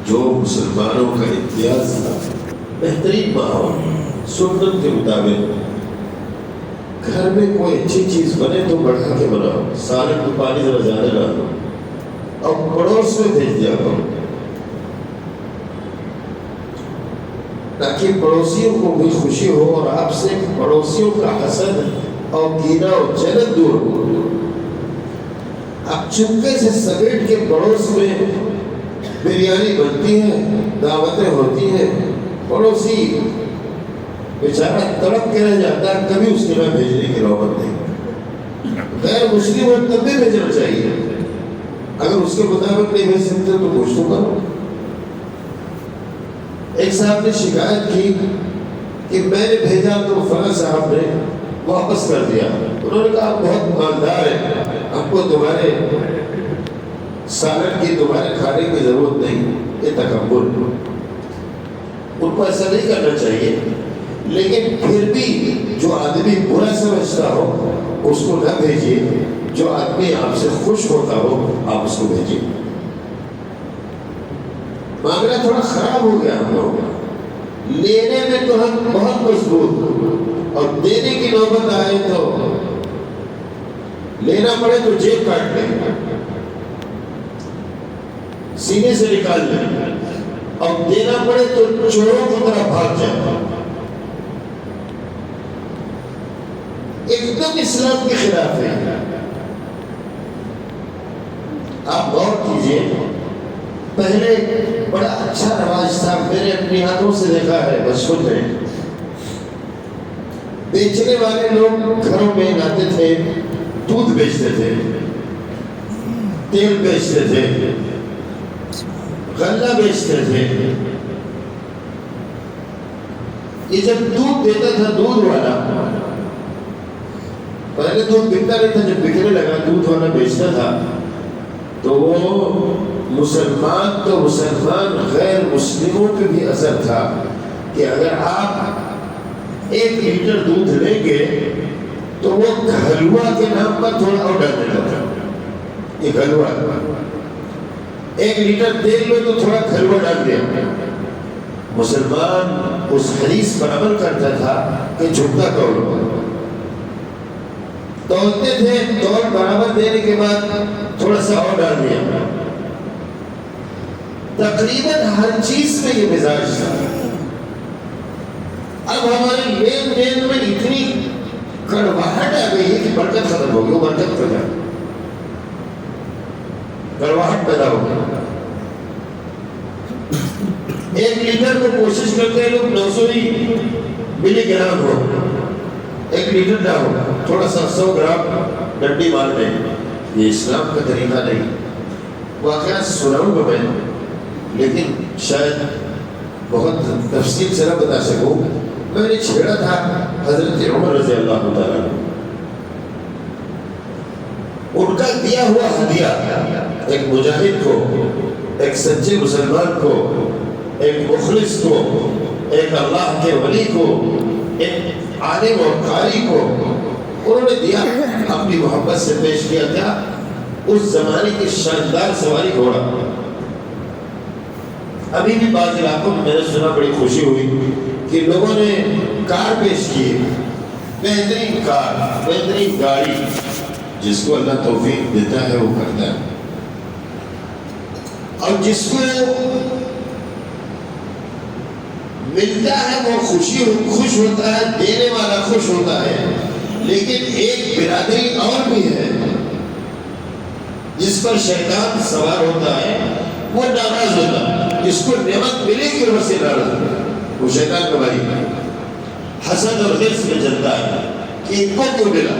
جو مسلمانوں کا امتیاز تھا، بہترین ماحول، سنت کے مطابق گھر میں کوئی اچھی چیز بنے تو بڑھا کے بناؤ، سالن میں پانی ذرا زیادہ ڈالو اور پڑوس میں بھیج دیا کرو، تاکہ پڑوسیوں کو بھی خوشی ہو اور آپ سے پڑوسیوں کا حسد اور کینہ اور جلن دور ہو۔ اب چپکے سے سمیٹ کے پڑوس میں بریانی بنتی ہے، دعوتیں ہوتی ہیں، پڑوسی بیچارہ تڑپ کے رہ جاتا ہے، کبھی اس کے میں بھیجنے کی نوبت نہیں۔ غیر مسلم ہو تب بھی بھیجنا چاہیے، اگر اس کے مطابق نہیں بھیج سکتے تو کچھ تو کرو۔ ایک صاحب نے شکایت کی کہ میں نے بھیجا تو فلاں صاحب نے واپس کر دیا۔ انہوں نے کہا آپ بہت مالدار ہیں، ہم کو تمہارے سالن کی تمہارے کھانے کی ضرورت نہیں، یہ تکبر۔ ان کو ایسا نہیں کرنا چاہیے، لیکن پھر بھی جو آدمی برا سمجھتا ہو اس کو نہ بھیجیے، جو آدمی آپ سے خوش ہوتا ہو آپ اس کو بھیجیے۔ معاملہ تھوڑا خراب ہو گیا ہم لوگ، لینے میں تو ہم بہت مضبوط، اور دینے کی نوبت آئے تو لینا پڑے تو جیب کاٹ لیں، سینے سے نکال لیں، اور دینا پڑے تو چوروں کی طرح بھاگ جائیں۔ ایک دم اسلام کے خلاف ہے۔ آپ غور کیجئے، پہلے بڑا اچھا رواج تھا، میں نے اپنی آنکھوں سے دیکھا ہے بچپن میں، بیچنے والے لوگ گھروں میں لاتے تھے، دودھ بیچتے تھے، تیل بیچتے تھے، غلہ بیچتے تھے۔ یہ جب دودھ دیتا تھا دودھ والا، پہلے دودھ بکتا نہیں تھا، جب بکنے لگا دودھ والا بیچتا تھا، تو وہ مسلمان تو مسلمان غیر مسلموں پہ بھی اثر تھا کہ اگر آپ 1 لیٹر دودھ لیں گے تو وہ گھلوا کے نام پر تھوڑا اور ڈال دیتا تھا، یہ گھلوا 1 لیٹر تیل لو تو تھوڑا گھلوا ڈال دیا۔ مسلمان اس حدیث پر عمل کرتا تھا کہ جھکتا تولو، تولتے تھے، تول برابر دینے کے بعد تھوڑا سا اور ڈال دیا۔ تقریباً ہر چیز میں یہ مزاج تھا۔ اب ہمارے لین دین میں اتنی کڑواہٹ آ گئی ہے کہ برکت ختم ہو گئی، وہ برکت پیدا، کڑواہٹ پیدا ہو گئی۔ 1 لیٹر کو کوشش کرتے ہیں لوگ 900 ملی گرام ہو، 1 لیٹر نہ ہو، تھوڑا سا 100 گرام ڈنڈی مار دیں۔ یہ اسلام کا طریقہ نہیں۔ واقعات سناؤں گا میں، لیکن شاید بہت تفصیل سے نہ بتا سکوں۔ میں نے چھیڑا تھا حضرت عمر رضی اللہ تعالیٰ، ان کا دیا ہوا ہدیہ ایک مجاہد کو، ایک سچے مسلمان کو، ایک مخلص کو، ایک اللہ کے ولی کو، ایک عالم اور قاری کو انہوں نے دیا، اپنی محبت سے پیش کیا تھا اس زمانے کی شاندار سواری گھوڑا۔ ابھی بھی بعض علاقوں میں نے سنا، بڑی خوشی ہوئی کہ لوگوں نے کار پیش کی، بہترین کار، بہترین گاڑی۔ جس کو اللہ توفیق دیتا ہے وہ کرتا ہے، اور جس کو ملتا ہے وہ خوش ہوتا ہے، دینے والا خوش ہوتا ہے۔ لیکن ایک برادری اور بھی ہے جس پر شیطان سوار ہوتا ہے، وہ ناراض ہوتا ہے، جس کو نعمت ملے گی اس سے ناراض ہوتا ہے، وہ شیطان کا بھائی ہے، حسد اور غرض میں چلتا ہے کہ ان کو کیوں ملا۔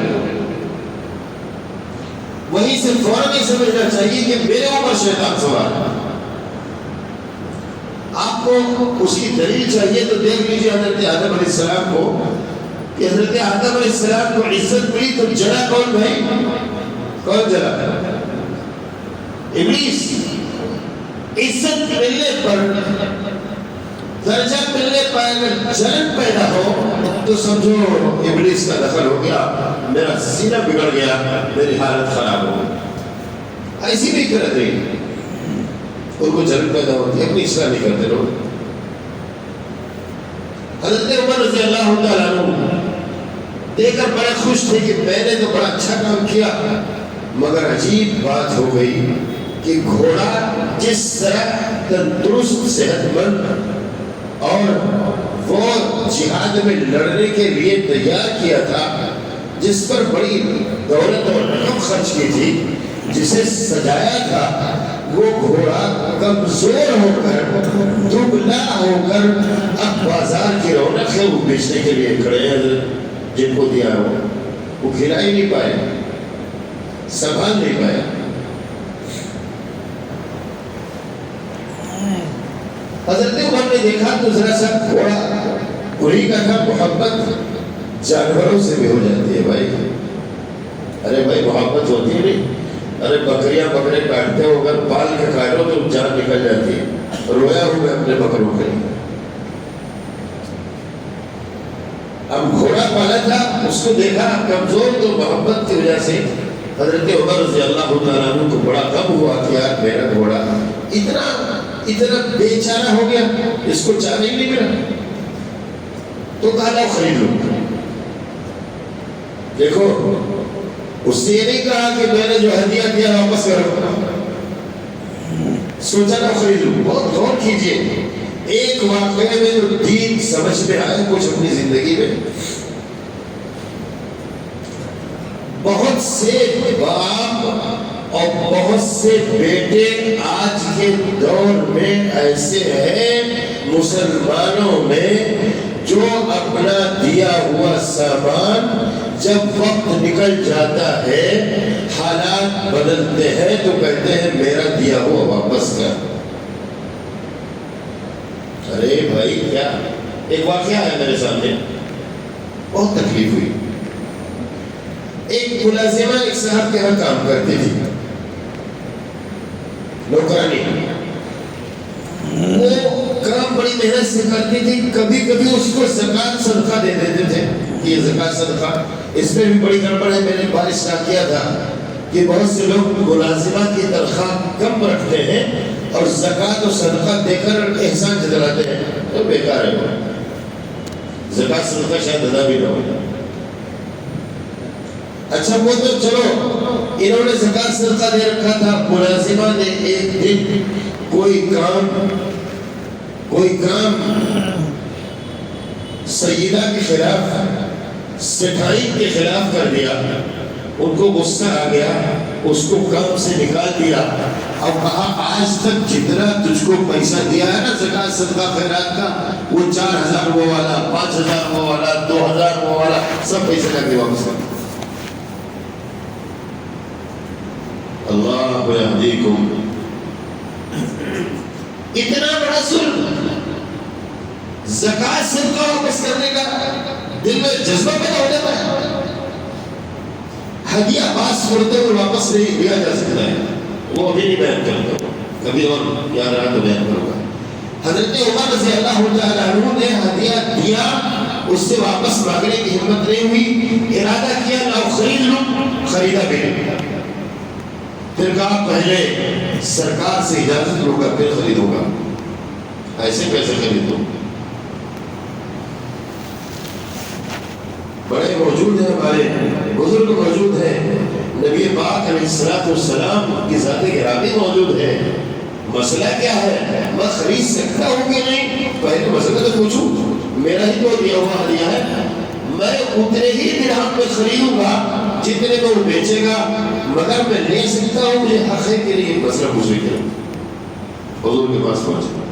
وہیں سے فوراً یہ سمجھنا چاہیے کہ میرے اوپر شیطان سوار ہے۔ آپ کو اس کی دلیل چاہیے تو دیکھ لیجیے حضرت آدم علیہ السلام کو، کہ حضرت آدم علیہ السلام کو عزت ملی تو جلا کون بھائی؟ کون جلا؟ ابلیس۔ عزت ملنے پر، درجہ ملنے پر جلن پیدا ہو تو سمجھو ابلیس کا دخل ہو گیا، میرا سینہ بگڑ گیا، میری حالت خراب ہو گئی۔ ایسی بھی کرت رہی۔ ان کو جلن پیدا ہوتی ہے، اپنی اصلاح نہیں کرتے لوگ۔ حضرت عمر رضی اللہ تعالیٰ عنہ دیکھ کر بڑے خوش تھے کہ میں نے تو بڑا اچھا کام کیا، مگر عجیب بات ہو گئی کہ گھوڑا جس طرح تندرست، صحت مند اور وہ جہاد میں لڑنے کے لیے تیار کیا تھا، جس پر بڑی دولت اور رقم خرچ کی تھی، جسے سجایا تھا، وہ گھوڑا کمزور ہو کر، دبلا ہو کر اب بازار کی رونق ہے وہ بیچنے کے لیے کھڑے ہیں۔ جن کو دیا وہ کھلا ہی نہیں پائے، سنبھال نہیں پائے۔ حضرت عمر نے دیکھا تو ذرا سا گھوڑا انہی کا تھا۔ محبت جانوروں سے بھی ہو جاتی ہے بھائی، ارے بھائی محبت ہوتی ہے نہیں، ارے بکریاں بکرے کاٹتے ہو، اگر پال کے کھائے ہو تو جان نکل جاتی ہے۔ رویا ہوں میں اپنے بکروں کے لیے۔ اب گھوڑا پالا تھا، اس کو دیکھا کمزور، تو محبت کی وجہ سے حضرت عمر رضی اللہ تعالیٰ عنہ کو بڑا غم ہوا کہ یار میرا گھوڑا اتنا بے چارہ ہو گیا، اس کو چارہ ہی نہیں ملا، تو کہا لاؤ خرید لو۔ دیکھو اس نے یہ نہیں کہا کہ میں نے جو ہدیہ دیا واپس کرو، سوچا لاؤ خرید لو۔ بہت غور کیجئے، ایک واقعے میں جو دین سمجھ میں آئے کچھ اپنی زندگی میں، بہت سے باپ اور بہت سے بیٹے آج کے دور میں ایسے ہیں مسلمانوں میں جو اپنا دیا ہوا سامان جب وقت نکل جاتا ہے، حالات بدلتے ہیں تو کہتے ہیں میرا دیا ہوا واپس کر۔ ارے بھائی کیا، ایک واقعہ ہے میرے سامنے، بہت تکلیف ہوئی۔ ایک ملازمہ ایک صاحب کے یہاں کام کرتی تھی، نوکرانی، وہ کام بڑی محنت سے کرتی تھی، کبھی کبھی اس کو زکوٰۃ صدقہ دے دیتے تھے کہ یہ زکوٰۃ صدقہ۔ اس میں بھی بڑی گڑبڑ ہے، میں نے بارش نہ کیا تھا کہ بہت سے لوگ ملازمہ کی تنخواہ کم رکھتے ہیں اور زکوٰۃ و صدقہ دے کر احسان جتلاتے ہیں، تو بیکار ہے وہ، زکوٰۃ صدقہ شاید ادا بھی نہ ہو۔ اچھا وہ تو چلو انہوں نے زکوٰۃ صدقہ دے رکھا تھا، ملازمہ نے ایک دن کوئی کام سیدہ کے خلاف، سٹھائی کے خلاف کر دیا، ان کو غصہ آ گیا، اس کو کام سے نکال دیا اور کہا آج تک جتنا تجھ کو پیسہ دیا ہے نا زکوٰۃ صدقہ خیرات کا، وہ 4000 وہ والا، 5000 وہ والا، 2000 وہ والا، سب پیسے لا کے واپس کر۔ اللہ یہدیکم، اتنا بڑا ظلم، زکوٰۃ صدقہ واپس کرنے کا دل میں جذبہ پیدا ہو جاتا ہے۔ ہدیہ پاس پڑتے ہوئے واپس نہیں دیا جا سکتا ہے، وہ ابھی نہیں بیان کرتا ہوں، کبھی اور یاد رہا تو بیان کروں گا۔ حضرت عمر رضی اللہ تعالیٰ عنہ نے ہدیہ دیا، اس سے واپس مانگنے کی ہمت نہیں ہوئی، ارادہ کیا لاؤ خرید لوں، خریدا بھی نہیں۔ پھر کہا پہلے سرکار سے اجازت لوں گا پھر خریدوں گا، ایسے کیسے خریدوں؟ بڑے موجود ہیں، ہمارے بزرگ موجود ہیں، نبی پاک علیہ السلام کی ذات گرامی موجود ہے۔ مسئلہ کیا ہے؟ میں خرید سکتا ہوں کہ نہیں؟ پہلے مسئلہ تو پوچھوں، میرا ہی تو دیا ہوا ہدیہ ہے، میں اتنے ہی درہم میں خریدوں گا جتنے میں وہ بیچے گا، مگر میں لے سکتا ہوں، مجھے حق ہے کہ نہیں؟ مسئلہ پوچھنے کے لیے حضور کے پاس پہنچے۔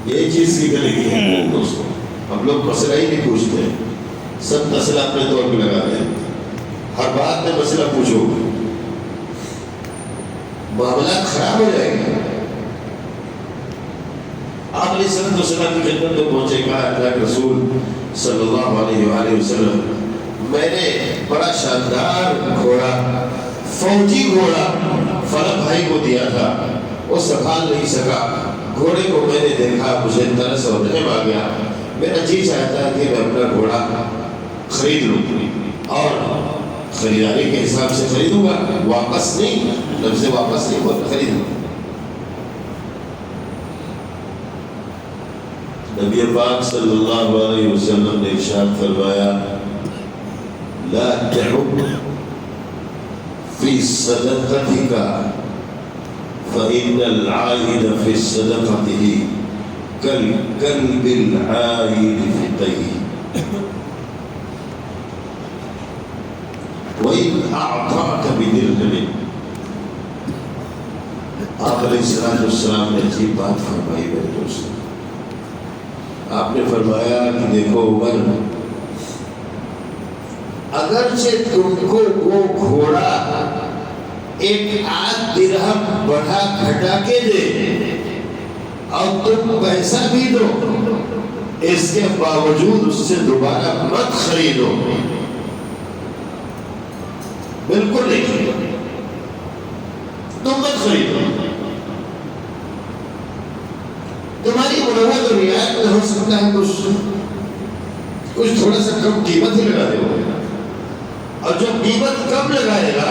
یہی چیز سیکھنے کی ہے دوستوں، ہم لوگ مسئلہ ہی نہیں پوچھتے، سب مسئلہ اپنے طور پہ لگاتے ہیں، ہر بات میں مسئلہ پوچھو، معاملات خراب ہو جائے گا۔ آپ علیہ السلام کی خدمت میں پہنچے، کہا اللہ کے رسول صلی اللہ علیہ وآلہ وسلم، میں نے بڑا شاندار گھوڑا، فوجی گھوڑا فلاں بھائی کو دیا تھا، وہ سنبھال نہیں سکا، گھوڑے کو میں نے دیکھا، مجھے ترس اور رحم آ گیا، میرا جی چاہتا ہے کہ میں اپنا گھوڑا خرید لوں، اور خریداری کے حساب سے خریدوں گا، واپس نہیں، لفظ واپس نہیں بول خریدوں گا۔ نبی پاک صلی اللہ علیہ وسلم نے ارشاد فرمایا لا تحب فی صدقتک فإن العائد فی صدقته کالکلب العائد فی طیه وَإِنْ أَعْطَاكَ بِدِرْهَمٍ۔ آپ علیہ السلام نے عجیب بات فرمائی میرے دوست۔ آپ نے فرمایا کہ دیکھو عمر، اگرچہ تم کو وہ گھوڑا ایک آدھ درہم بڑھا گھٹا کے دے اور تم پیسہ بھی دو، اس کے باوجود اس سے دوبارہ مت خریدو، بالکل نہیں، تم مت خریدو۔ تمہاری منوعت اور رعایت میں ہو سکتا ہے کچھ تھوڑا سا کم قیمت ہی لگا دے گا، اور جو قیمت کم لگائے گا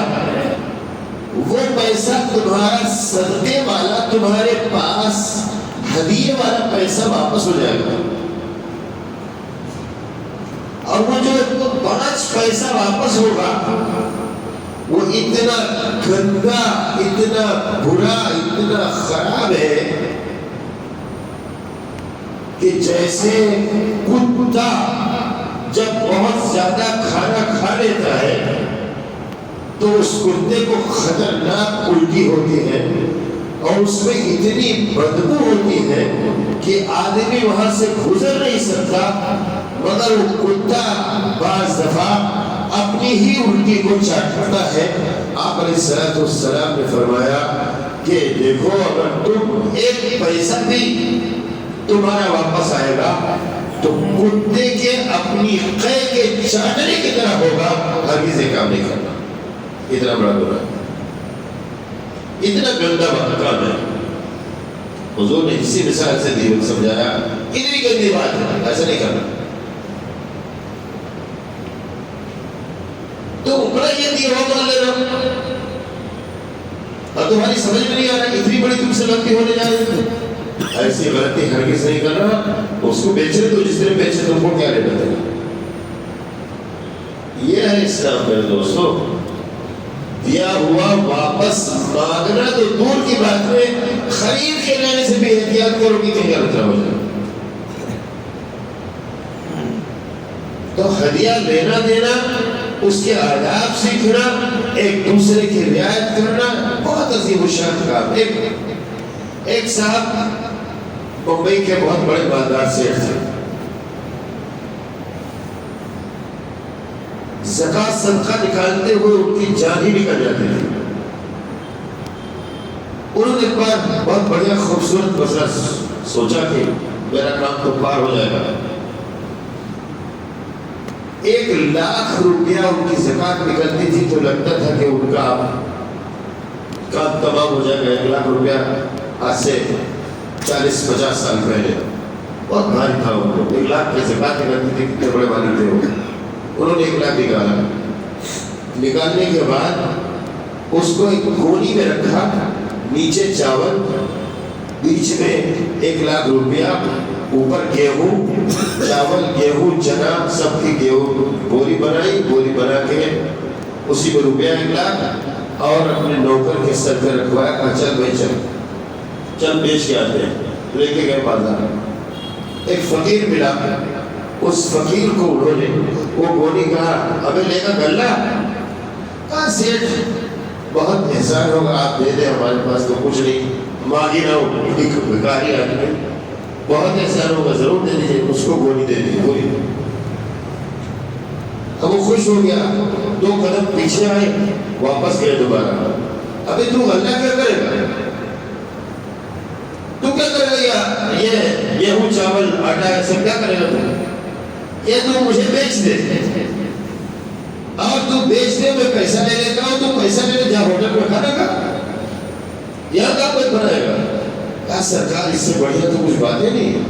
وہ پیسہ تمہارا صدقے والا تمہارے پاس ہدیے والا پیسہ واپس ہو جائے گا، اور وہ جو 5 پیسہ واپس ہوگا وہ اتنا گندا، اتنا برا، اتنا خراب ہے کہ جیسے کتا جب بہت زیادہ کھانا کھا لیتا ہے تو اس کتے کو خطرناک الٹی ہوتی ہے اور اس میں اتنی بدبو ہوتی ہے کہ آدمی وہاں سے گزر نہیں سکتا، مگر وہ کتا بعض دفعہ اپنی ہی الٹی کو چاٹتا ہے۔ آپ علیہ السلام نے فرمایا کہ دیکھو اگر تم ایک پیسہ بھی تمہارا واپس آئے گا تو کتے کے اپنی قے کے چاٹنے کی طرح ہوگا، ہرگز یہ کام نہیں کرنا۔ اتنا بڑا برا، اتنا گندا کام ہے۔ حضور نے اسی مثال سے دیوک سمجھایا، اتنی گندی بات ہے، ایسا نہیں کرنا۔ تو بڑا یہ دیا ہو مان لینا، اور تمہاری سمجھ میں نہیں آ رہا اتنی بڑی تم سے غلطی ہونے جا رہی ہے۔ ایسی غلطی ہرگز نہیں کرنا، اس کو بیچے تو جس طرح بیچے تم کو کیا لینا تھا۔ یہ ہے اسلام میرے دوستو۔ دیا ہوا واپس مانگنا تو دور کی بات ہے، خرید کے لینے سے بھی احتیاط کرو کہ کہیں غلط نہ ہو جائے۔ تو ہدیہ لینا دینا، اس کے آداب سیکھنا، ایک دوسرے کی رعایت کرنا بہت عظیم الشان کام۔ ایک صاحب ممبئی کے بہت بڑے مالدار شیخ تھے، زکوٰۃ صدقہ نکالتے ہوئے ان کی جان ہی نکل جاتی تھی۔ انہوں نے ایک بار بہت بڑھیا خوبصورت مسئلہ سوچا کہ میرا کام تو پار ہو جائے گا۔ 1,00,000 روپیہ ان کی زکوٰۃ نکلتی تھی تو لگتا تھا کہ ان کا کام تمام ہو جائے گا۔ 1,00,000 روپیہ آج سے 40-50 سال پہلے بہت بھاری تھا ان کو۔ 1,00,000 کی زکوٰۃ نکلتی تھی، کتنے بڑے مالک تھے وہ۔ انہوں نے 1,00,000 نکالا، نکالنے کے بعد اس کو ایک گونی میں رکھا، نیچے چاول، بیچ میں 1,00,000 روپیہ، اوپر گیہوں، چاول، گیہوں، چنا، سب کی گیہوں بوری بنائی، بوری بنا کے اسی میں روپیہ 1,00,000 اور اپنے نوکر کے سر پہ رکھوایا، کہا چل بھائی چل بیچ کے آتے ہیں۔ لے کے گئے بازار، ایک فقیر ملا، اس فقیر کو انہوں نے وہ گونی کہا ابے لے کر گلہ، کہا سیٹھ بہت احسان ہوگا آپ دے دیں، ہمارے پاس تو کچھ نہیں، مانگی نہ ہو، بھکاری آدمی، بہت احسان ہوگا ضرور دے دیجیے۔ اس کو گونی دے دی، گونی۔ اب وہ خوش ہو گیا، 2 قدم پیچھے آئے، واپس گئے دوبارہ۔ ابھی تو غلہ کیا کرے گا، تو کیا کرے گا، یہ گیہوں چاول آٹا ہے سب کیا کرے گا تو؟ یہ تو مجھے بیچ دے، اور تو بیچ دے، میں پیسہ لے لیتا ہوں، تو پیسہ لے لے جا ہوٹل میں کھانا کھا، یہاں کا کوئی بنائے گا۔ کہا سرکار اس سے بڑھیا تو کچھ باتیں نہیں ہے،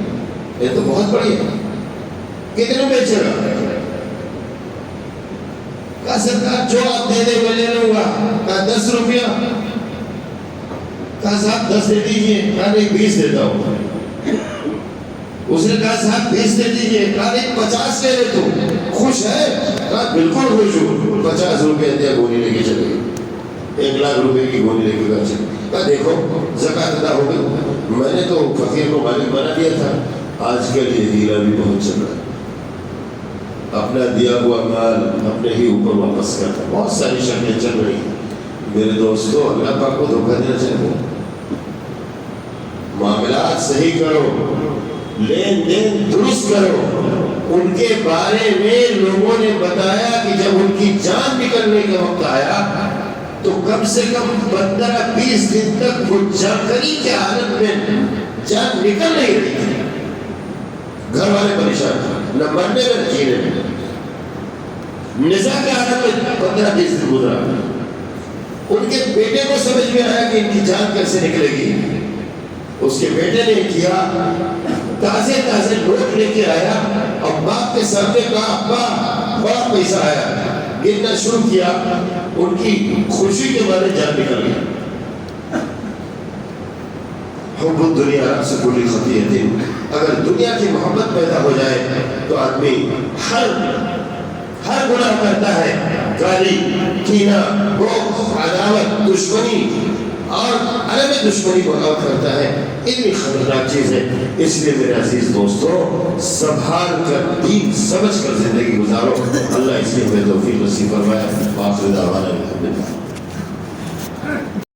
یہ تو بہت بڑھیا ہے، کتنے بیچے گا؟ کہا سرکار جو آپ دے دے میں لے لوں گا. کہا 10 روپیہ. کہا صاحب 10 دے دیجئے. کہا نہیں 20 دیتا ہوں. اس نے کہا صاحب 20 دے دیجئے. کہا نہیں 50 لے لے تو. خوش ہے؟ کہا بالکل خوش ہوں. 50 روپے دیا, گونی لے کے چلے گئے. 1 لاکھ روپے کی گونی لے کے گھر چلے. کہا دیکھو زکوٰۃ ادا ہو گئی. میں نے تو فقیر کو مالک بنا دیا تھا. آج کل یہ ہیرا بھی بہت چل رہا ہے. اپنا دیا ہوا مال اپنے ہی اوپر واپس کرتا. بہت ساری شکلیں چل رہی ہیں. میرے دوستو, اللہ پاک کو دھوکہ دینا چاہتے ہیں. معاملات صحیح کرو, لین دین درست کرو. ان کے بارے میں لوگوں نے بتایا کہ جب ان کی جان نکلنے کا وقت آیا تو کم سے کم 15-20 دن تک وہ جانکری کے حالت میں جان نکل نہیں رہی تھی. گھر والے پریشان, نہ مرنے میں نہ جینے میں. نزاع کے حالت میں 15-20 دن گزرا. ان کے بیٹے کو سمجھ میں آیا کہ ان کی جان کیسے نکلے گی. اس کے بیٹے نے کیا, تازے نوٹ لے کے آیا اور باپ کے سامنے کہا ابا بڑا پیسہ آیا. گننا شروع کیا. ان کی خوشی کے بارے جان نکل گیا. حب الدنیا رأس کل خطیئۃ. اگر دنیا کی محبت پیدا ہو جائے تو آدمی ہر گناہ کرتا ہے. گالی, کینہ, بغض, عداوت, دشمنی اور عالم دشمنی بغاوت کرتا ہے. اتنی خطرناک چیز ہے. اس لیے میرے عزیز دوستو, سنبھال کر دین سمجھ کر زندگی گزارو. اللہ اس لیے ہمیں توفیق نصیب فرمائے. آخر دعوانا الحمدللہ.